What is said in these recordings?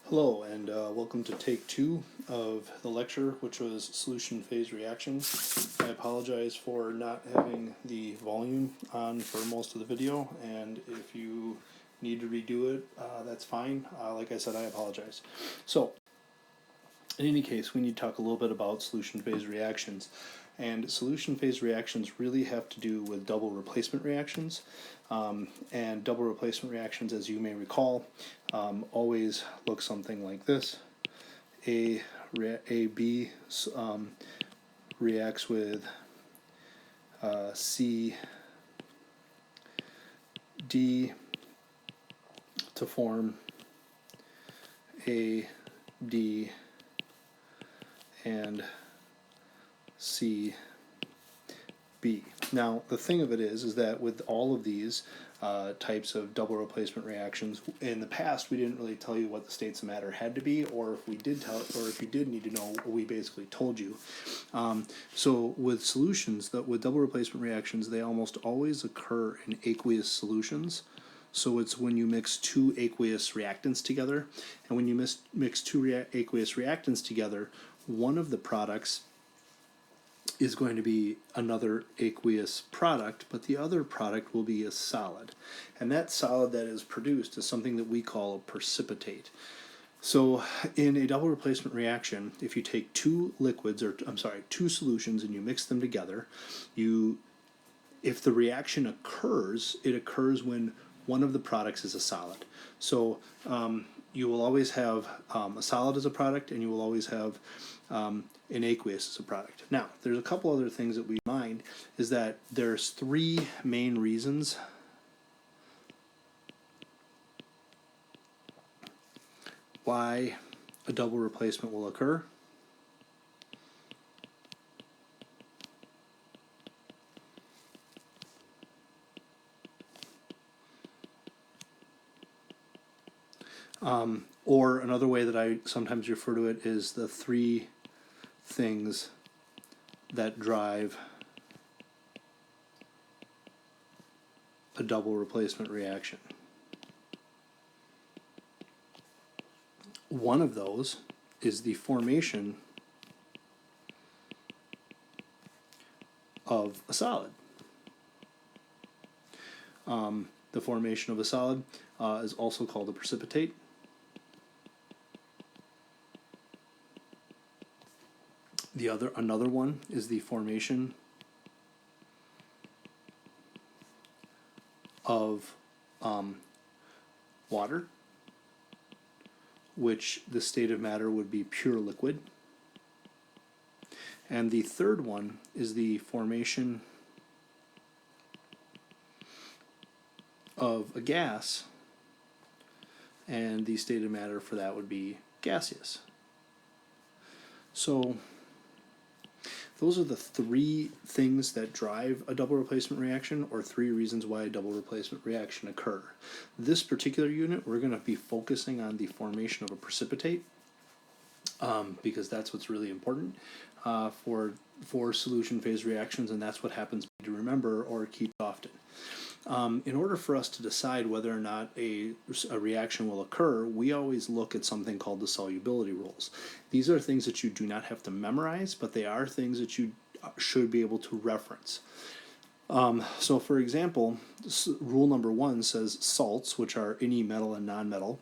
Hello, and welcome to take 2 of the lecture, which was solution phase reactions. I apologize for not having the volume on for most of the video, and if you need to redo it, that's fine. Like I said, I apologize. So, in any case, we need to talk a little bit about solution phase reactions. And solution phase reactions really have to do with double replacement reactions. And double replacement reactions, as you may recall, always look something like this. AB reacts with CD to form AD and CB. Now, the thing of it is that with all of these types of double replacement reactions, in the past we didn't really tell you what the states of matter had to be, or if we did tell, or if you did need to know, we basically told you. So with solutions, with double replacement reactions, they almost always occur in aqueous solutions. So it's when you mix two aqueous reactants together, and when you mix two aqueous reactants together, one of the products is going to be another aqueous product, but the other product will be a solid. And that solid that is produced is something that we call a precipitate. So in a double replacement reaction, if you take two solutions and you mix them together, if the reaction occurs, it occurs when one of the products is a solid. So you will always have a solid as a product, and you will always have an aqueous as a product. Now, there's a couple other things that we mind, is that there's three main reasons why a double replacement will occur. Or another way that I sometimes refer to it is the three things that drive a double replacement reaction. One of those is the formation of a solid. The formation of a solid is also called a precipitate. Another one is the formation of water, which the state of matter would be pure liquid. And the third one is the formation of a gas, and the state of matter for that would be gaseous. So those are the three things that drive a double replacement reaction, or three reasons why a double replacement reaction occur. This particular unit, we're going to be focusing on the formation of a precipitate, because that's what's really important for solution phase reactions, and that's what happens to remember or keep often. In order for us to decide whether or not a reaction will occur, we always look at something called the solubility rules. These are things that you do not have to memorize, but they are things that you should be able to reference. So for example, rule number 1 says salts, which are any metal and nonmetal,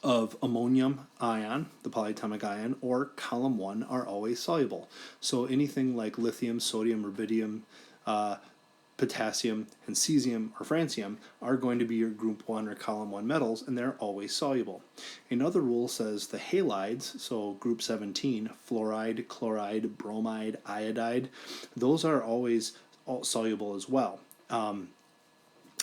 of ammonium ion, the polyatomic ion, or column 1 are always soluble. So anything like lithium, sodium, rubidium, potassium, and cesium or francium are going to be your group 1 or column 1 metals, and they're always soluble. Another rule says the halides, so group 17, fluoride, chloride, bromide, iodide, those are always soluble as well,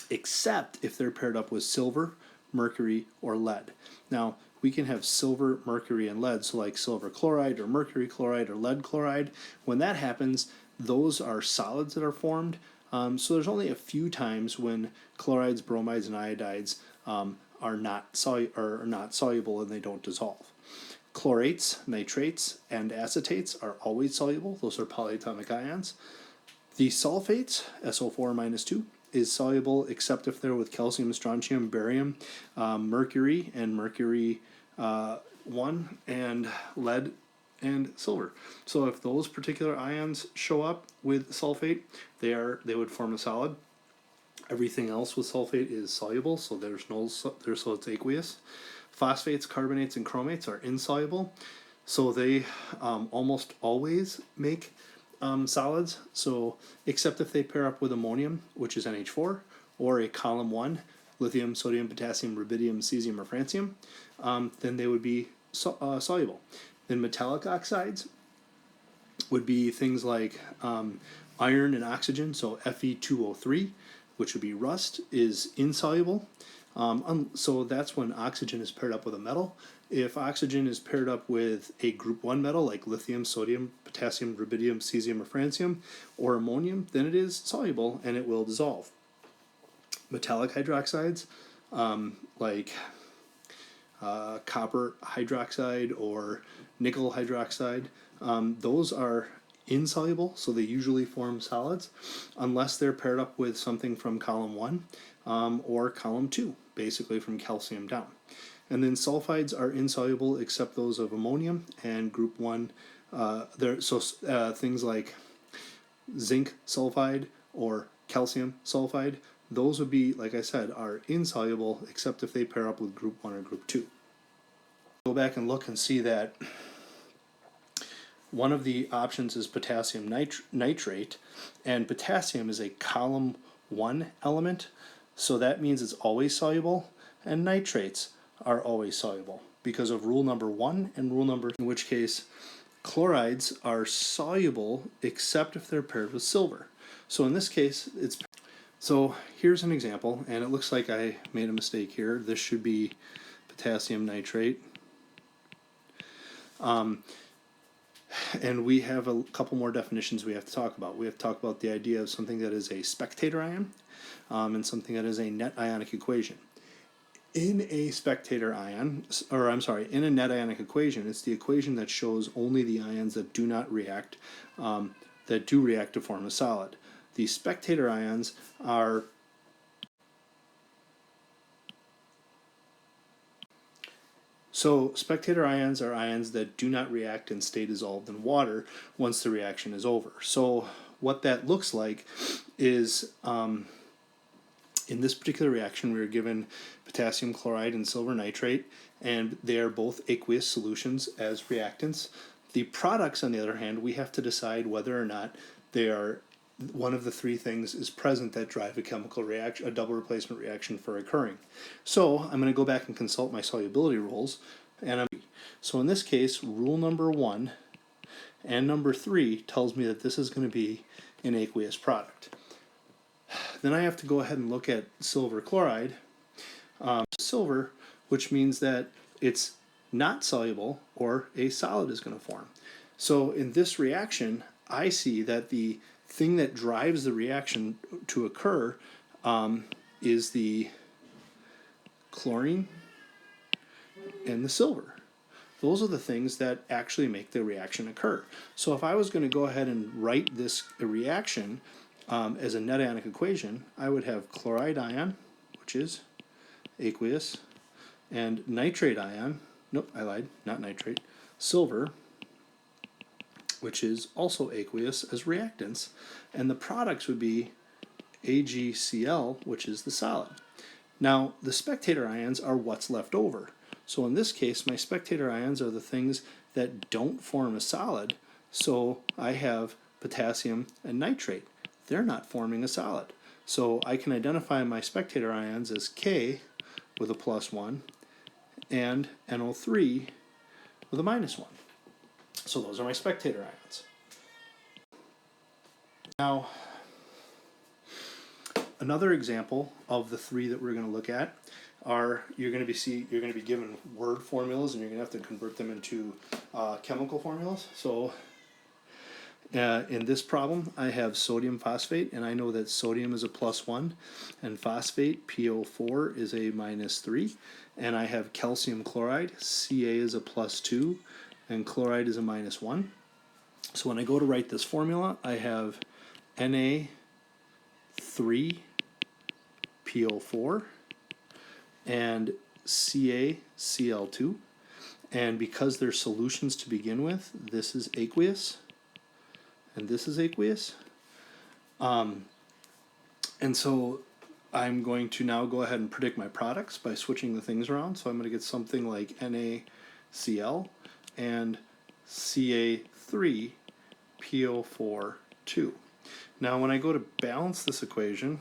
except if they're paired up with silver, mercury, or lead. Now, we can have silver, mercury, and lead, so like silver chloride or mercury chloride or lead chloride. When that happens, those are solids that are formed. So there's only a few times when chlorides, bromides, and iodides are not soluble and they don't dissolve. Chlorates, nitrates, and acetates are always soluble. Those are polyatomic ions. The sulfates, SO4 minus 2, is soluble except if they're with calcium, strontium, barium, mercury, and mercury 1, and lead and silver. So if those particular ions show up with sulfate, they would form a solid. Everything else with sulfate is soluble, so so it's aqueous. Phosphates, carbonates, and chromates are insoluble, so they almost always make solids. So except if they pair up with ammonium, which is NH4, or a column 1, lithium, sodium, potassium, rubidium, cesium, or francium, then they would be soluble. Then metallic oxides would be things like iron and oxygen, so Fe2O3, which would be rust, is insoluble. So that's when oxygen is paired up with a metal. If oxygen is paired up with a group 1 metal like lithium, sodium, potassium, rubidium, cesium, or francium, or ammonium, then it is soluble and it will dissolve. Metallic hydroxides like copper hydroxide or nickel hydroxide, those are insoluble, so they usually form solids unless they're paired up with something from column 1 or column 2, basically from calcium down. And then sulfides are insoluble except those of ammonium and group 1. Things like zinc sulfide or calcium sulfide, those would be, like I said, are insoluble except if they pair up with group 1 or group 2. Go back and look and see that one of the options is potassium nitrate, and potassium is a column 1 element, so that means it's always soluble, and nitrates are always soluble because of rule number 1 and rule number 2, in which case chlorides are soluble except if they're paired with silver. So in this case, so here's an example, and it looks like I made a mistake here. This should be potassium nitrate. And we have a couple more definitions we have to talk about. We have to talk about the idea of something that is a spectator ion and something that is a net ionic equation. In a spectator ion, in a net ionic equation, it's the equation that shows only the ions that do not react, that do react to form a solid. The spectator ions are spectator ions are ions that do not react and stay dissolved in water once the reaction is over. So what that looks like is in this particular reaction we are given potassium chloride and silver nitrate, and they are both aqueous solutions as reactants. The products, on the other hand, we have to decide whether or not they are one of the three things is present that drive a chemical reaction, a double replacement reaction for occurring. So I'm going to go back and consult my solubility rules, and so in this case, rule number 1 and number 3 tells me that this is going to be an aqueous product. Then I have to go ahead and look at silver chloride, silver, which means that it's not soluble or a solid is going to form. So in this reaction, I see that the thing that drives the reaction to occur is the chlorine and the silver. Those are the things that actually make the reaction occur. So if I was going to go ahead and write this reaction as a net ionic equation, I would have chloride ion, which is aqueous, and nitrate ion, nope, I lied, not nitrate, silver, which is also aqueous as reactants, and the products would be AgCl, which is the solid. Now, the spectator ions are what's left over. So in this case, my spectator ions are the things that don't form a solid, so I have potassium and nitrate. They're not forming a solid. So I can identify my spectator ions as K with a +1 and NO3 with a -1. So those are my spectator ions. Now, another example of the three that we're going to look at are you're going to be given word formulas, and you're going to have to convert them into chemical formulas. So in this problem, I have sodium phosphate, and I know that sodium is a +1, and phosphate, PO4, is a -3, and I have calcium chloride, Ca is a +2, and chloride is a -1. So when I go to write this formula, I have Na3 PO4 and CaCl2. And because they're solutions to begin with, this is aqueous and this is aqueous. And so I'm going to now go ahead and predict my products by switching the things around. So I'm going to get something like NaCl and Ca3PO4 Now when I go to balance this equation,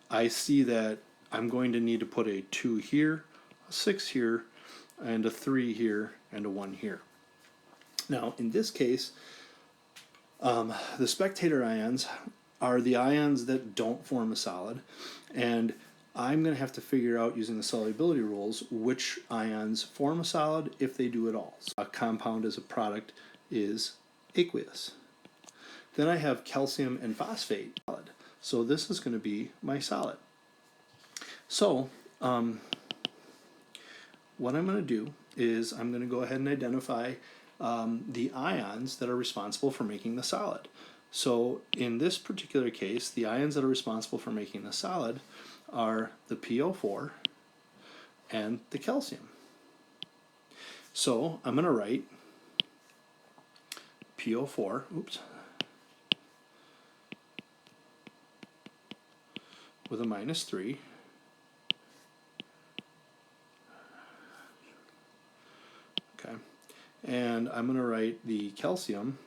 I see that I'm going to need to put a 2 here, a 6 here, and a 3 here, and a 1 here. Now in this case, the spectator ions are the ions that don't form a solid, and I'm going to have to figure out using the solubility rules which ions form a solid if they do at all. So a compound as a product is aqueous. Then I have calcium and phosphate solid. So this is going to be my solid. So what I'm going to do is I'm going to go ahead and identify the ions that are responsible for making the solid. So in this particular case, the ions that are responsible for making the solid are the PO4 and the calcium. So I'm going to write PO4, with a -3, okay, and I'm going to write the calcium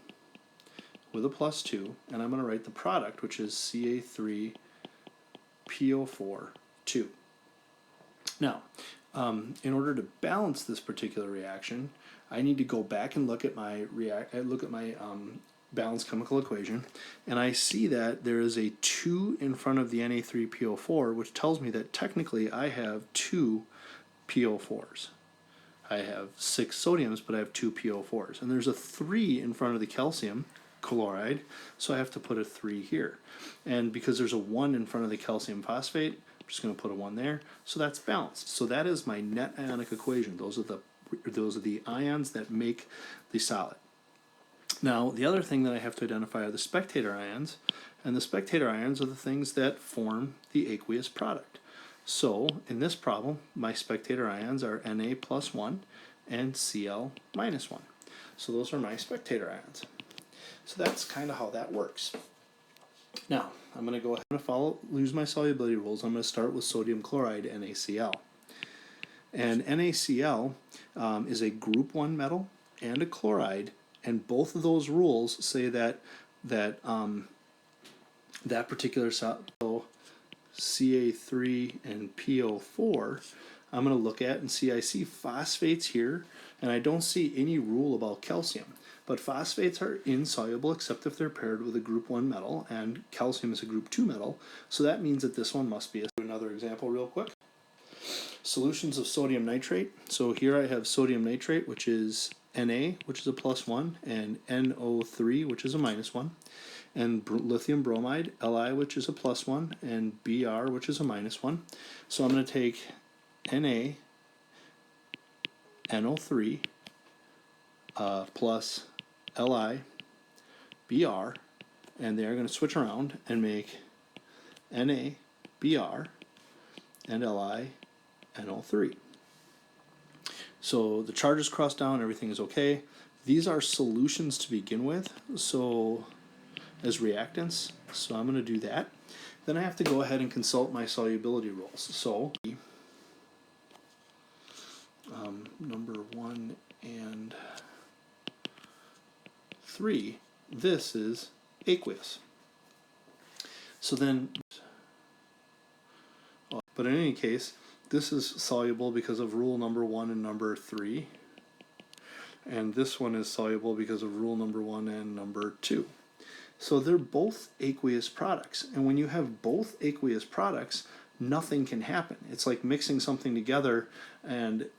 with a +2, and I'm going to write the product, which is Ca3PO4 Now, in order to balance this particular reaction, I need to go back and look at my balanced chemical equation, and I see that there is a 2 in front of the Na3PO4, which tells me that technically I have 2 PO4s. I have 6 sodiums, but I have 2 PO4s. And there's a 3 in front of the calcium chloride, so I have to put a 3 here. And because there's a 1 in front of the calcium phosphate, I'm just going to put a 1 there, so that's balanced. So that is my net ionic equation. Those are the ions that make the solid. Now, the other thing that I have to identify are the spectator ions, and the spectator ions are the things that form the aqueous product. So, in this problem, my spectator ions are Na+1 and Cl-1. So those are my spectator ions. So that's kind of how that works. Now, I'm going to go ahead and use my solubility rules. I'm going to start with sodium chloride, NaCl. And NaCl is a group 1 metal and a chloride, and both of those rules say that that particular solid, so Ca3 and PO4, I'm going to look at and see I see phosphates here, and I don't see any rule about calcium. But phosphates are insoluble except if they're paired with a group 1 metal, and calcium is a group 2 metal, so that means that this one must be another example real quick. Solutions of sodium nitrate. So here I have sodium nitrate, which is Na, which is a +1, and NO3, which is a -1, and lithium bromide, Li, which is a +1, and Br, which is a -1. So I'm going to take Na, NO3, plus Li, Br, and they're going to switch around and make Na, Br, and Li, NO3. So the charges cross down, everything is okay. These are solutions to begin with, so as reactants, so I'm going to do that. Then I have to go ahead and consult my solubility rules. So number 1 and 3, this is aqueous. So then, but in any case, this is soluble because of rule number 1 and number 3, and this one is soluble because of rule number 1 and number 2. So they're both aqueous products, and when you have both aqueous products, nothing can happen. It's like mixing something together and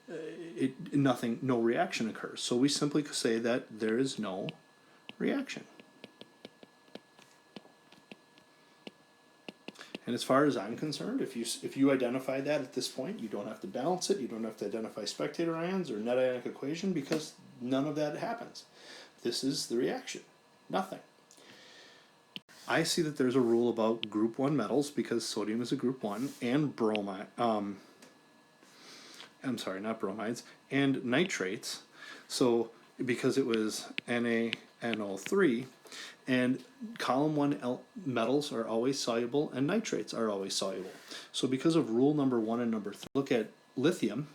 no reaction occurs. So we simply say that there is no reaction. And as far as I'm concerned, if you identify that at this point, you don't have to balance it, you don't have to identify spectator ions or net ionic equation, because none of that happens. This is the reaction. Nothing. I see that there's a rule about group 1 metals because sodium is a group 1, and bromide, I'm sorry, not bromides, and nitrates. So because it was NaNO3, and column 1 metals are always soluble and nitrates are always soluble. So because of rule number 1 and number 3, look at lithium.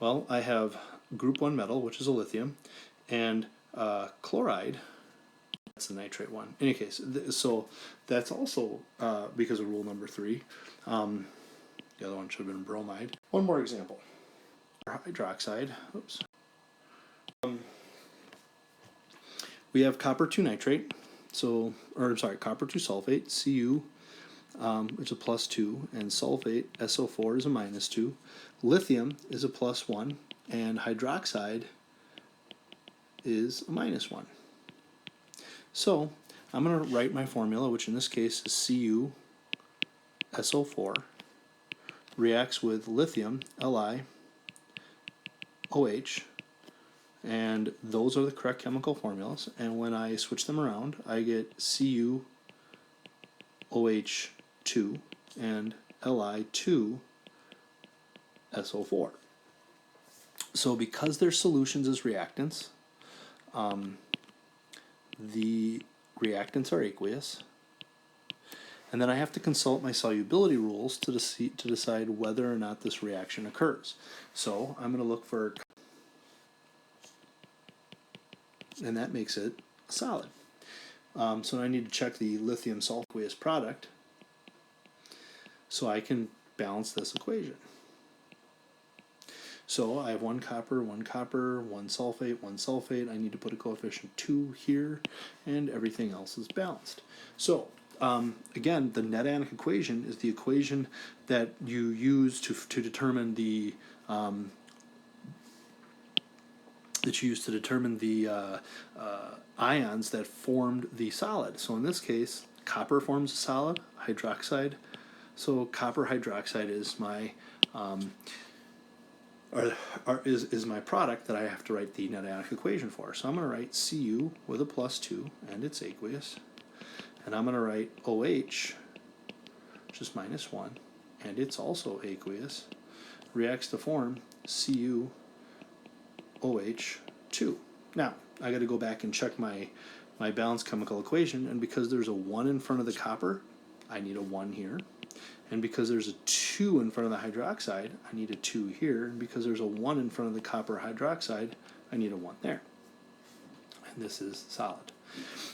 Well, I have group 1 metal, which is a lithium, and chloride, that's the nitrate one. In any case, so that's also because of rule number 3. The other one should have been bromide. One more example. Hydroxide, oops. We have copper 2 nitrate, so, or I'm sorry, copper 2 sulfate, Cu, which is a +2, and sulfate, SO4, is a -2. Lithium is a +1, and hydroxide is a -1. So I'm going to write my formula, which in this case is Cu, SO4, reacts with lithium, Li, OH, and those are the correct chemical formulas. And when I switch them around, I get Cu, OH2, and Li2, SO4. So because they're solutions as reactants, the reactants are aqueous. And then I have to consult my solubility rules to decide whether or not this reaction occurs. So I'm going to look for, and that makes it a solid. So I need to check the lithium salt aqueous product so I can balance this equation. So I have 1 copper, 1 copper, 1 sulfate, 1 sulfate. I need to put a coefficient 2 here, and everything else is balanced. So again, the net ionic equation is the equation that you use to determine the ions that formed the solid. So in this case, copper forms a solid, hydroxide. So copper hydroxide is my is my product that I have to write the net ionic equation for. So I'm going to write Cu with a +2, and it's aqueous. And I'm going to write OH, which is -1, and it's also aqueous, reacts to form CuOH2. Now, I got to go back and check my balanced chemical equation, and because there's a 1 in front of the copper, I need a 1 here. And because there's a 2 in front of the hydroxide, I need a 2 here. And because there's a 1 in front of the copper hydroxide, I need a 1 there. And this is solid.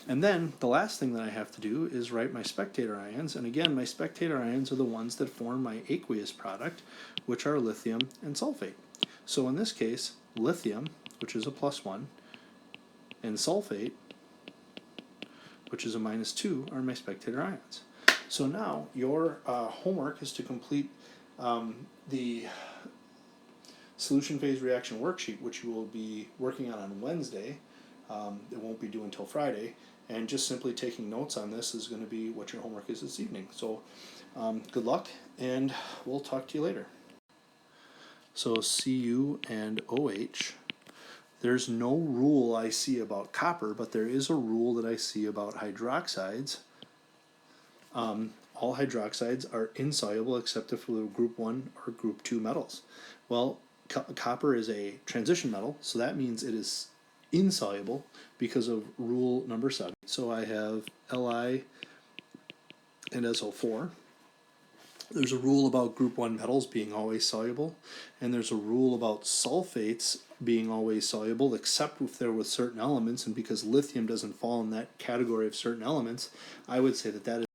And then the last thing that I have to do is write my spectator ions. And again, my spectator ions are the ones that form my aqueous product, which are lithium and sulfate. So in this case, lithium, which is a +1, and sulfate, which is a -2, are my spectator ions. So now your homework is to complete the solution phase reaction worksheet, which you will be working on Wednesday. It won't be due until Friday, and just simply taking notes on this is going to be what your homework is this evening. So good luck, and we'll talk to you later. So Cu and OH. There's no rule I see about copper, but there is a rule that I see about hydroxides. All hydroxides are insoluble except if they're group 1 or group 2 metals. Well, copper is a transition metal, so that means it is insoluble because of rule number 7. So I have Li and SO4. There's a rule about group 1 metals being always soluble, and there's a rule about sulfates being always soluble except if they're with certain elements, and because lithium doesn't fall in that category of certain elements, I would say that that is